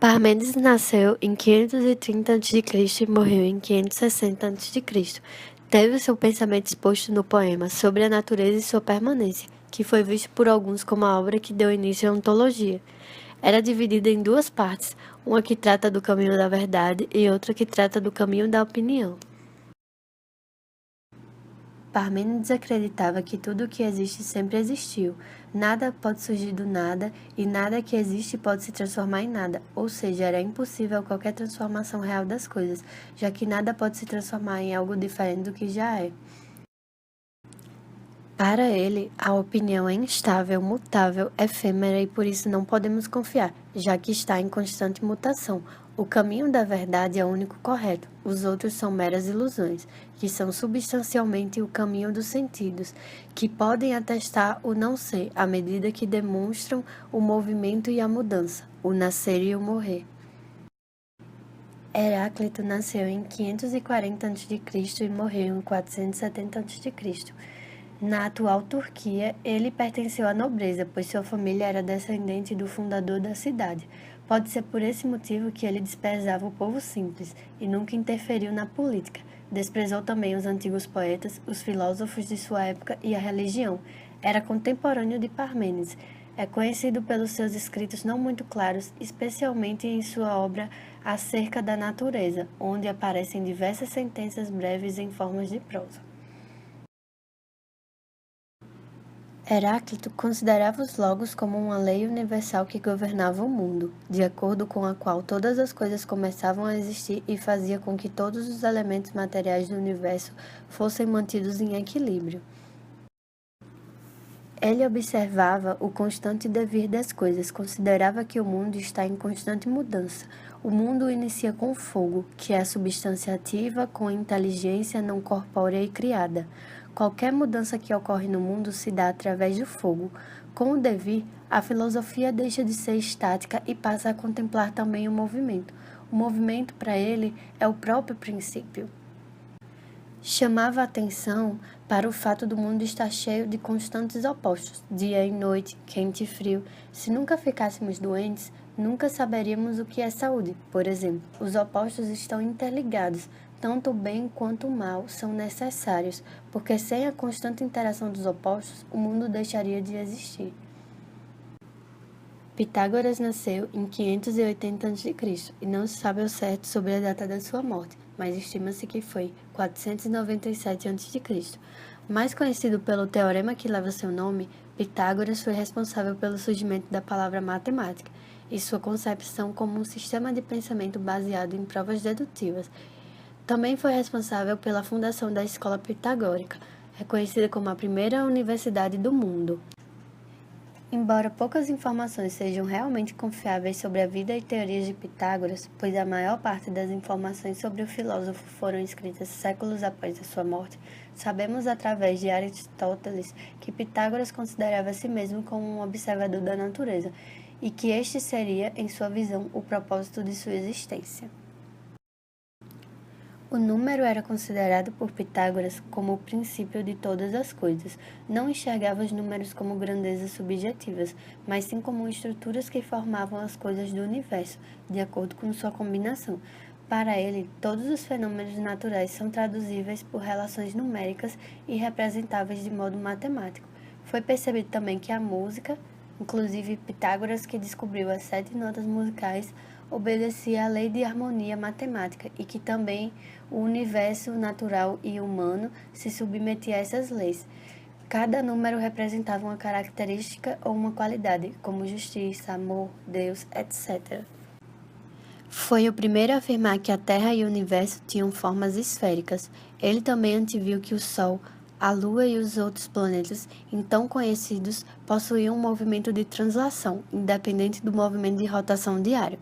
Parmênides nasceu em 530 a.C. e morreu em 560 a.C. Teve seu pensamento exposto no poema Sobre a Natureza e Sua Permanência, que foi visto por alguns como a obra que deu início à ontologia. Era dividida em duas partes, uma que trata do caminho da verdade e outra que trata do caminho da opinião. Parmênides acreditava que tudo o que existe sempre existiu. Nada pode surgir do nada e nada que existe pode se transformar em nada, ou seja, era impossível qualquer transformação real das coisas, já que nada pode se transformar em algo diferente do que já é. Para ele, a opinião é instável, mutável, efêmera e por isso não podemos confiar, já que está em constante mutação. O caminho da verdade é o único correto, os outros são meras ilusões, que são substancialmente o caminho dos sentidos, que podem atestar o não ser à medida que demonstram o movimento e a mudança, o nascer e o morrer. Heráclito nasceu em 540 a.C. e morreu em 470 a.C. Na atual Turquia, ele pertenceu à nobreza, pois sua família era descendente do fundador da cidade. Pode ser por esse motivo que ele desprezava o povo simples e nunca interferiu na política. Desprezou também os antigos poetas, os filósofos de sua época e a religião. Era contemporâneo de Parmênides. É conhecido pelos seus escritos não muito claros, especialmente em sua obra Acerca da Natureza, onde aparecem diversas sentenças breves em formas de prosa. Heráclito considerava os logos como uma lei universal que governava o mundo, de acordo com a qual todas as coisas começavam a existir e fazia com que todos os elementos materiais do universo fossem mantidos em equilíbrio. Ele observava o constante devir das coisas, considerava que o mundo está em constante mudança. O mundo inicia com fogo, que é a substância ativa com inteligência não corpórea e criada. Qualquer mudança que ocorre no mundo se dá através do fogo. Com o devir, a filosofia deixa de ser estática e passa a contemplar também o movimento. O movimento, para ele, é o próprio princípio. Chamava a atenção para o fato do mundo estar cheio de constantes opostos, dia e noite, quente e frio. Se nunca ficássemos doentes, nunca saberíamos o que é saúde. Por exemplo, os opostos estão interligados, tanto o bem quanto o mal são necessários, porque sem a constante interação dos opostos, o mundo deixaria de existir. Pitágoras nasceu em 580 a.C. e não se sabe ao certo sobre a data da sua morte, mas estima-se que foi 497 a.C. Mais conhecido pelo teorema que leva seu nome, Pitágoras foi responsável pelo surgimento da palavra matemática e sua concepção como um sistema de pensamento baseado em provas dedutivas. Também foi responsável pela fundação da Escola Pitagórica, reconhecida como a primeira universidade do mundo. Embora poucas informações sejam realmente confiáveis sobre a vida e teorias de Pitágoras, pois a maior parte das informações sobre o filósofo foram escritas séculos após a sua morte, sabemos através de Aristóteles que Pitágoras considerava a si mesmo como um observador da natureza e que este seria, em sua visão, o propósito de sua existência. O número era considerado por Pitágoras como o princípio de todas as coisas. Não enxergava os números como grandezas subjetivas, mas sim como estruturas que formavam as coisas do universo, de acordo com sua combinação. Para ele, todos os fenômenos naturais são traduzíveis por relações numéricas e representáveis de modo matemático. Foi percebido também que a música, inclusive Pitágoras, que descobriu as 7 notas musicais, obedecia à lei de harmonia matemática e que também o universo natural e humano se submetia a essas leis. Cada número representava uma característica ou uma qualidade, como justiça, amor, Deus, etc. Foi o primeiro a afirmar que a Terra e o universo tinham formas esféricas. Ele também anteviu que o Sol, a Lua e os outros planetas, então conhecidos, possuíam um movimento de translação, independente do movimento de rotação diário.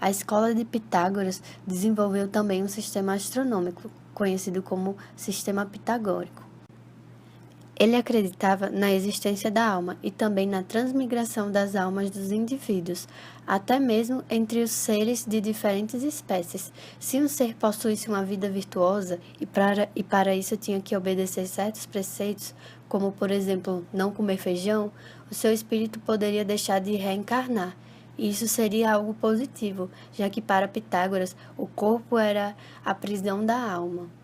A escola de Pitágoras desenvolveu também um sistema astronômico, conhecido como sistema pitagórico. Ele acreditava na existência da alma e também na transmigração das almas dos indivíduos, até mesmo entre os seres de diferentes espécies. Se um ser possuísse uma vida virtuosa e para isso tinha que obedecer certos preceitos, como por exemplo não comer feijão, o seu espírito poderia deixar de reencarnar Isso seria algo positivo, já que para Pitágoras o corpo era a prisão da alma.